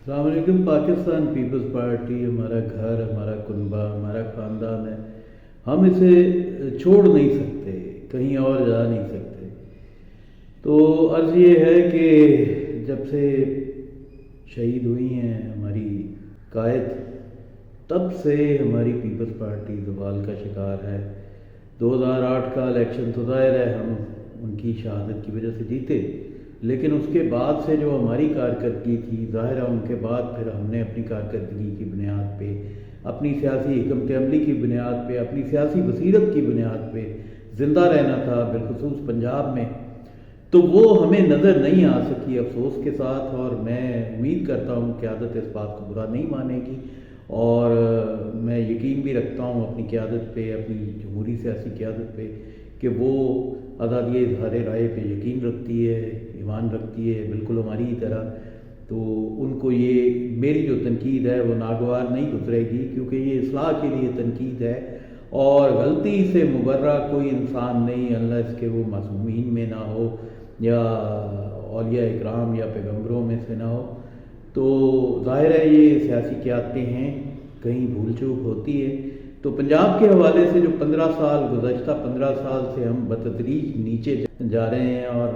السلام علیکم۔ Pakistan Peoples party ہمارا گھر، ہمارا کنبہ، ہمارا خاندان ہے۔ ہم اسے چھوڑ نہیں سکتے، کہیں اور جا نہیں سکتے۔ تو عرض یہ ہے کہ جب سے شہید ہوئی ہیں ہماری قائد، تب سے ہماری پیپلز پارٹی زوال کا شکار ہے۔ 2008 کا الیکشن تو ظاہر ہے ہم ان کی شہادت کی وجہ سے جیتے، لیکن اس کے بعد سے جو ہماری کارکردگی تھی، ظاہر ہے ان کے بعد پھر ہم نے اپنی کارکردگی کی بنیاد پہ، اپنی سیاسی حکمت عملی کی بنیاد پہ، اپنی سیاسی بصیرت کی بنیاد پہ زندہ رہنا تھا، بالخصوص پنجاب میں، تو وہ ہمیں نظر نہیں آ سکی افسوس کے ساتھ۔ اور میں امید کرتا ہوں قیادت اس بات کو برا نہیں مانے گی، اور میں یقین بھی رکھتا ہوں اپنی قیادت پہ، اپنی جمہوری سیاسی قیادت پہ، کہ وہ آزادی اظہار رائے پہ یقین رکھتی ہے، ایمان رکھتی ہے، بالکل ہماری ہی طرح۔ تو ان کو یہ میری جو تنقید ہے وہ ناگوار نہیں گزرے گی، کیونکہ یہ اصلاح کے لیے تنقید ہے، اور غلطی سے مبرہ کوئی انسان نہیں اللہ کہ وہ معصومین میں نہ ہو، یا اولیاء اکرام یا پیغمبروں میں سے نہ ہو۔ تو ظاہر ہے یہ سیاسی قیادتیں ہیں، کہیں بھول چوک ہوتی ہے۔ تو پنجاب کے حوالے سے جو 15 سال گزشتہ 15 سال سے ہم بتدریج نیچے جا رہے ہیں، اور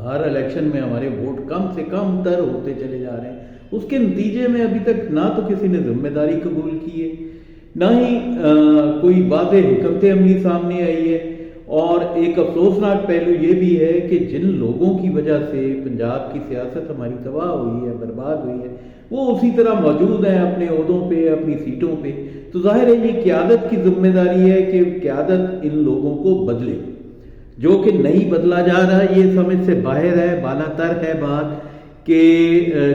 ہر الیکشن میں ہمارے ووٹ کم سے کم تر ہوتے چلے جا رہے ہیں، اس کے نتیجے میں ابھی تک نہ تو کسی نے ذمہ داری قبول کی ہے، نہ ہی کوئی واضح حکمت عملی سامنے آئی ہے۔ اور ایک افسوسناک پہلو یہ بھی ہے کہ جن لوگوں کی وجہ سے پنجاب کی سیاست ہماری تباہ ہوئی ہے، برباد ہوئی ہے، وہ اسی طرح موجود ہیں اپنے عہدوں پہ، اپنی سیٹوں پہ۔ تو ظاہر ہے یہ قیادت کی ذمہ داری ہے کہ قیادت ان لوگوں کو بدلے، جو کہ نہیں بدلا جا رہا۔ یہ سمجھ سے باہر ہے، بالا تر ہے بات کہ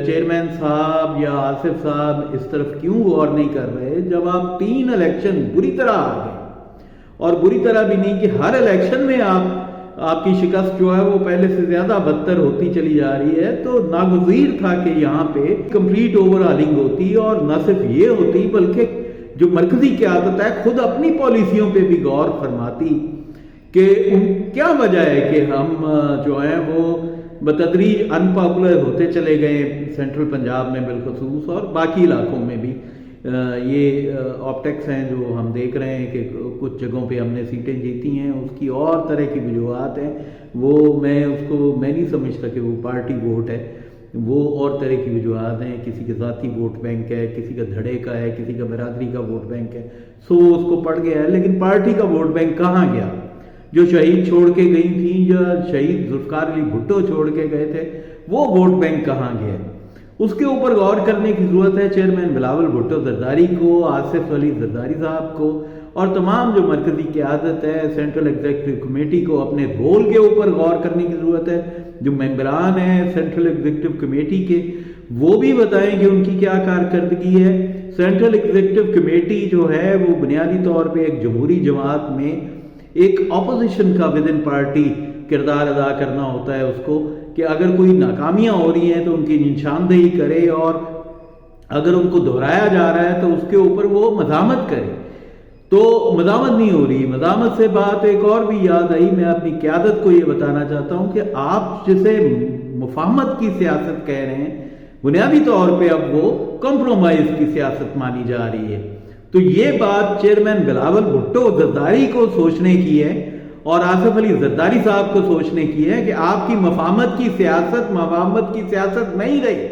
چیئرمین صاحب یا آصف صاحب اس طرف کیوں غور نہیں کر رہے، جب آپ 3 الیکشن بری طرح آ گئے، اور بری طرح بھی نہیں کہ ہر الیکشن میں آپ کی شکست جو ہے وہ پہلے سے زیادہ بدتر ہوتی چلی جا رہی ہے۔ تو ناگزیر تھا کہ یہاں پہ کمپلیٹ اوور ہالنگ ہوتی، اور نہ صرف یہ ہوتی بلکہ جو مرکزی قیادت ہے خود اپنی پالیسیوں پہ بھی غور فرماتی کہ کیا وجہ ہے کہ ہم جو ہیں وہ بتدریج ان پاپولر ہوتے چلے گئے سینٹرل پنجاب میں بالخصوص، اور باقی علاقوں میں بھی۔ یہ آپٹکس ہیں جو ہم دیکھ رہے ہیں کہ کچھ جگہوں پہ ہم نے سیٹیں جیتی ہیں، اس کی اور طرح کی وجوہات ہیں، وہ میں نہیں سمجھتا کہ وہ پارٹی ووٹ ہے، وہ اور طرح کی وجوہات ہیں۔ کسی کا ذاتی ووٹ بینک ہے، کسی کا دھڑے کا ہے، کسی کا برادری کا ووٹ بینک ہے، سو اس کو پڑ گیا ہے۔ لیکن پارٹی کا ووٹ بینک کہاں گیا؟ جو شہید چھوڑ کے گئی تھیں، جو شہید ذوالفقار علی بھٹو چھوڑ کے گئے تھے، وہ ووٹ بینک کہاں گیا؟ اس کے اوپر غور کرنے کی ضرورت ہے چیئرمین بلاول بھٹو زرداری کو، آصف علی زرداری صاحب کو، اور تمام جو مرکزی قیادت ہے، سینٹرل ایگزیکٹو کمیٹی کو اپنے رول کے اوپر غور کرنے کی ضرورت ہے۔ جو ممبران ہیں سینٹرل ایگزیکٹو کمیٹی کے، وہ بھی بتائیں کہ ان کی کیا کارکردگی ہے۔ سینٹرل ایگزیکٹو کمیٹی جو ہے وہ بنیادی طور پہ ایک جمہوری جماعت میں ایک اپوزیشن کا ود ان پارٹی کردار ادا کرنا ہوتا ہے، اس کو کہ اگر کوئی ناکامیاں ہو رہی ہیں تو ان کی نشاندہی کرے، اور اگر ان کو دہرایا جا رہا ہے تو اس کے اوپر وہ مذمت کرے۔ تو مذمت نہیں ہو رہی، مذمت سے بات ایک اور بھی یاد آئی۔ میں اپنی قیادت کو یہ بتانا چاہتا ہوں کہ آپ جسے مفاہمت کی سیاست کہہ رہے ہیں، بنیادی طور پہ اب وہ کمپرومائز کی سیاست مانی جا رہی ہے۔ تو یہ بات چیئرمین بلاول بھٹو زرداری کو سوچنے کی ہے، اور آصف علی زرداری صاحب کو سوچنے کی ہے کہ آپ کی مفاہمت کی سیاست نہیں رہی،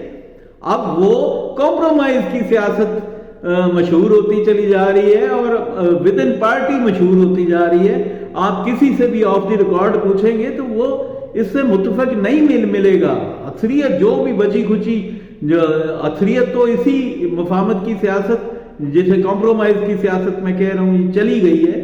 اب وہ کمپرومائز کی سیاست مشہور ہوتی چلی جا رہی ہے، اور ود ان پارٹی مشہور ہوتی جا رہی ہے۔ آپ کسی سے بھی آف دی ریکارڈ پوچھیں گے تو وہ اس سے متفق نہیں ملے گا۔ اکثریت جو بھی بچی کھچی اکثریت تو اسی مفاہمت کی سیاست، جسے کمپرومائز کی سیاست میں کہہ رہا ہوں، چلی گئی ہے،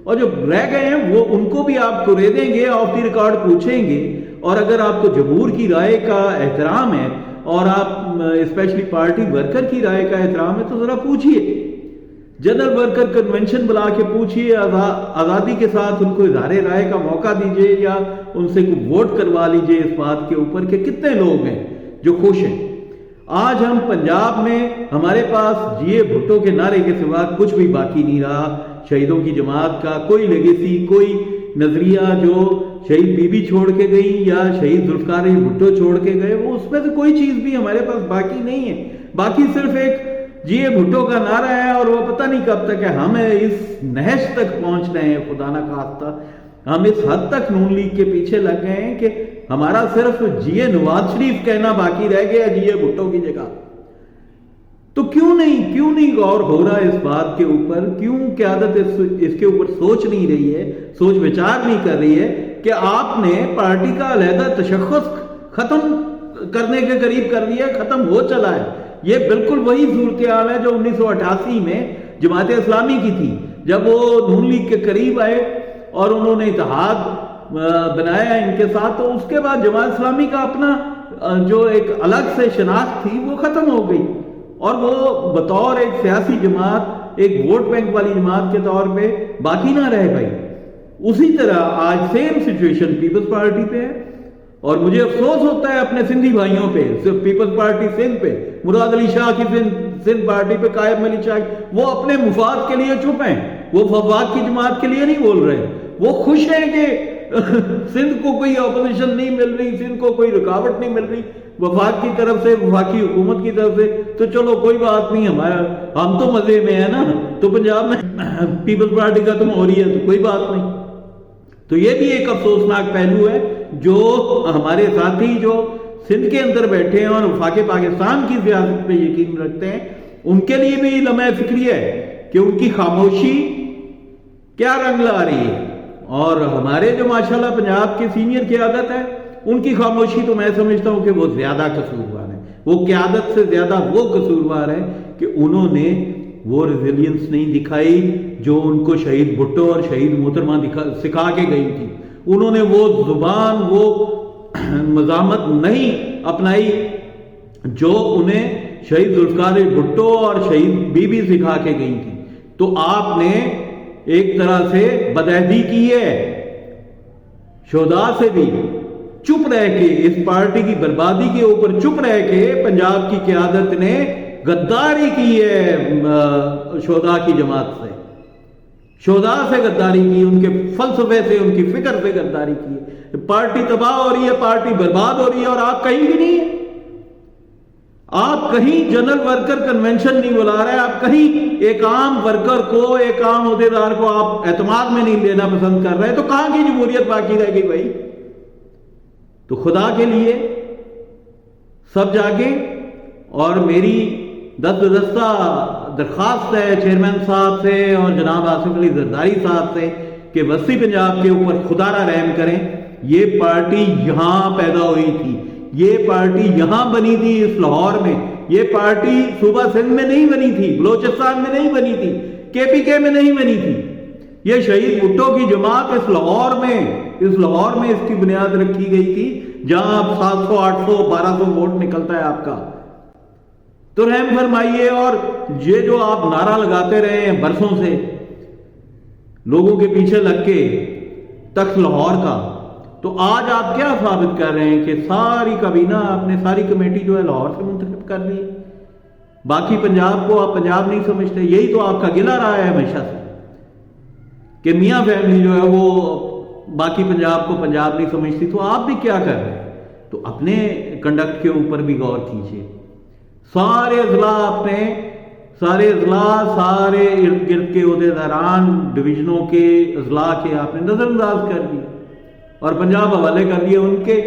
اور جو رہ گئے ہیں وہ ان کو بھی آپ کو دے دیں گے، آف دی ریکارڈ پوچھیں گے۔ اور اگر آپ کو جمہور کی رائے کا احترام ہے، اور آپ اسپیشلی پارٹی ورکر کی رائے کا احترام ہے، تو ذرا پوچھئے، جنرل ورکر کنونشن بلا کے پوچھئے، آزادی کے ساتھ ان کو اظہار رائے کا موقع دیجئے، یا ان سے کوئی ووٹ کروا لیجئے اس بات کے اوپر کہ کتنے لوگ ہیں جو خوش ہیں۔ آج ہم پنجاب میں ہمارے پاس جیے بھٹو کے نعرے کے سوا کچھ بھی باقی نہیں رہا۔ شہیدوں کی جماعت کا کوئی لیگیسی، کوئی نظریہ جو شہید بی بی چھوڑ کے گئی یا شہید ذوالفقار علی بھٹو چھوڑ کے گئے، وہ اس میں سے کوئی چیز بھی ہمارے پاس باقی نہیں ہے. باقی صرف ایک جی یہ بھٹو کا نعرہ ہے، اور وہ پتہ نہیں کب تک ہے. ہم اس نہج تک پہنچ رہے ہیں خدا نہ خواستہ، ہم اس حد تک نون لیگ کے پیچھے لگ گئے ہیں کہ ہمارا صرف جی نواز شریف کہنا باقی رہ گیا جی بھٹو کی جگہ. تو کیوں نہیں غور ہو رہا اس بات کے اوپر؟ کیوں قیادت اس کے اوپر سوچ نہیں رہی ہے، سوچ وچار نہیں کر رہی ہے کہ آپ نے پارٹی کا علیحدہ تشخص ختم کرنے کے قریب کر لیا، ختم ہو چلا ہے. یہ بالکل وہی صورتحال ہے جو 1988 میں جماعت اسلامی کی تھی، جب وہ نون لیگ کے قریب آئے اور انہوں نے اتحاد بنایا ان کے ساتھ. تو اس کے بعد جماعت اسلامی کا اپنا جو ایک الگ سے شناخت تھی وہ ختم ہو گئی، اور وہ بطور ایک سیاسی جماعت، ایک ووٹ بینک والی جماعت کے طور پہ باقی نہ رہ گئی. اسی طرح آج سیم سچویشن پیپلز پارٹی پہ ہے، اور مجھے افسوس ہوتا ہے اپنے سندھی بھائیوں پہ، پیپلز پارٹی سندھ پہ، مراد علی شاہ کی سندھ پارٹی پہ، قائم علی شاہ، وہ اپنے مفاد کے لیے چپ ہیں، وہ وفاق کی جماعت کے لیے نہیں بول رہے. وہ خوش ہیں کہ سندھ کو کوئی اپوزیشن نہیں مل رہی، سندھ کو کوئی رکاوٹ نہیں مل رہی وفاق کی طرف سے، وفاقی حکومت کی طرف سے. تو چلو کوئی بات نہیں، ہمارا ہم تو مزے میں ہیں نا. تو پنجاب میں پیپلز پارٹی کا تم ہو رہی ہے تو کوئی بات نہیں. تو یہ بھی ایک افسوسناک پہلو ہے جو ہمارے ساتھی جو سندھ کے اندر بیٹھے ہیں اور وفاق پاکستان کی سیاست پہ یقین رکھتے ہیں، ان کے لیے بھی لمحہ فکری ہے کہ ان کی خاموشی کیا رنگ لا رہی ہے. اور ہمارے جو ماشاءاللہ پنجاب کی سینئر قیادت ہے، ان کی خاموشی تو میں سمجھتا ہوں کہ وہ زیادہ قصوروار ہے. وہ قیادت سے زیادہ وہ قصوروار ہے کہ انہوں نے وہ ریزیلینس نہیں دکھائی جو ان کو شہید بھٹو اور شہید محترمہ سکھا کے گئی تھی. انہوں نے وہ زبان، وہ مزاحمت نہیں اپنائی جو انہیں شہید ذوالفقار علی بھٹو اور شہید بی بی سکھا کے گئی تھی. تو آپ نے ایک طرح سے بدعہدی کی ہے. شہداء سے بھی چپ رہ کے، اس پارٹی کی بربادی کے اوپر چپ رہ کے پنجاب کی قیادت نے غداری کی ہے شہداء کی جماعت سے. شہداء سے غداری کی، ان کے فلسفے سے، ان کی فکر سے غداری کی ہے. پارٹی تباہ ہو رہی ہے، پارٹی برباد ہو رہی ہے، اور آپ کہیں بھی نہیں ہیں. آپ کہیں جنرل ورکر کنونشن نہیں بلا رہے، آپ کہیں ایک عام ورکر کو، ایک عام عہدیدار کو آپ اعتماد میں نہیں لینا پسند کر رہے. تو کہاں کی جمہوریت باقی رہ گئی بھائی؟ تو خدا کے لیے سب جاگے. اور میری دستہ درخواست ہے چیئرمین صاحب سے اور جناب آصف علی زرداری صاحب سے کہ وسطی پنجاب کے اوپر خدا را رحم کریں. یہ پارٹی یہاں پیدا ہوئی تھی، یہ پارٹی یہاں بنی تھی اس لاہور میں. یہ پارٹی صوبہ سندھ میں نہیں بنی تھی، بلوچستان میں نہیں بنی تھی، کے پی کے میں نہیں بنی تھی. یہ شہید بھٹو کی جماعت اس لاہور میں اس کی بنیاد رکھی گئی تھی، جہاں اب 700 800 1200 ووٹ نکلتا ہے آپ کا. تو رحم فرمائیے. اور یہ جو آپ نعرہ لگاتے رہے ہیں برسوں سے لوگوں کے پیچھے لگ کے تخت لاہور کا، تو آج آپ کیا ثابت کر رہے ہیں کہ ساری کابینہ، آپ نے ساری کمیٹی جو ہے لاہور سے منتخب کر لی. باقی پنجاب کو آپ پنجاب نہیں سمجھتے. یہی تو آپ کا گلہ رہا ہے ہمیشہ سے کہ میاں فیملی جو ہے وہ باقی پنجاب کو پنجاب نہیں سمجھتی. تو آپ بھی کیا کر رہے ہیں؟ تو اپنے کنڈکٹ کے اوپر بھی غور کیجیے. سارے اضلاع سارے ارد گرد کے عہدیداران ڈویژنوں کے اضلاع کے آپ نے نظر انداز کر دیے اور پنجاب حوالے کر دیے ان کے،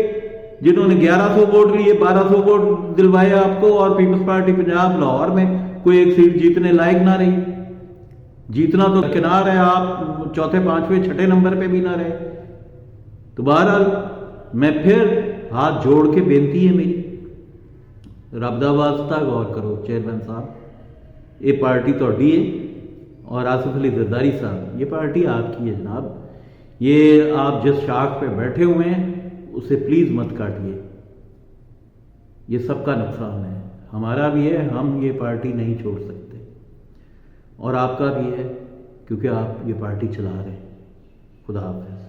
جنہوں نے 1100 ووٹ لیے، 1200 ووٹ دلوائے آپ کو. اور پیپلز پارٹی پنجاب لاہور میں کوئی ایک سیٹ جیتنے لائق نہ رہی. جیتنا تو کنار ہے، آپ چوتھے 5ویں 6 نمبر پہ بھی نہ رہے. تو بہرحال میں پھر ہاتھ جوڑ کے بینتی ہے میری، رب دا واسطہ غور کرو چیئرمین صاحب. یہ پارٹی تہاڈی ہے، اور آصف علی زرداری صاحب یہ پارٹی آپ کی ہے جناب. یہ آپ جس شاخ پہ بیٹھے ہوئے ہیں اسے پلیز مت کاٹیے. یہ سب کا نقصان ہے، ہمارا بھی ہے. ہم یہ پارٹی نہیں چھوڑ سکتے، اور آپ کا بھی ہے کیونکہ آپ یہ پارٹی چلا رہے ہیں. خدا حافظ.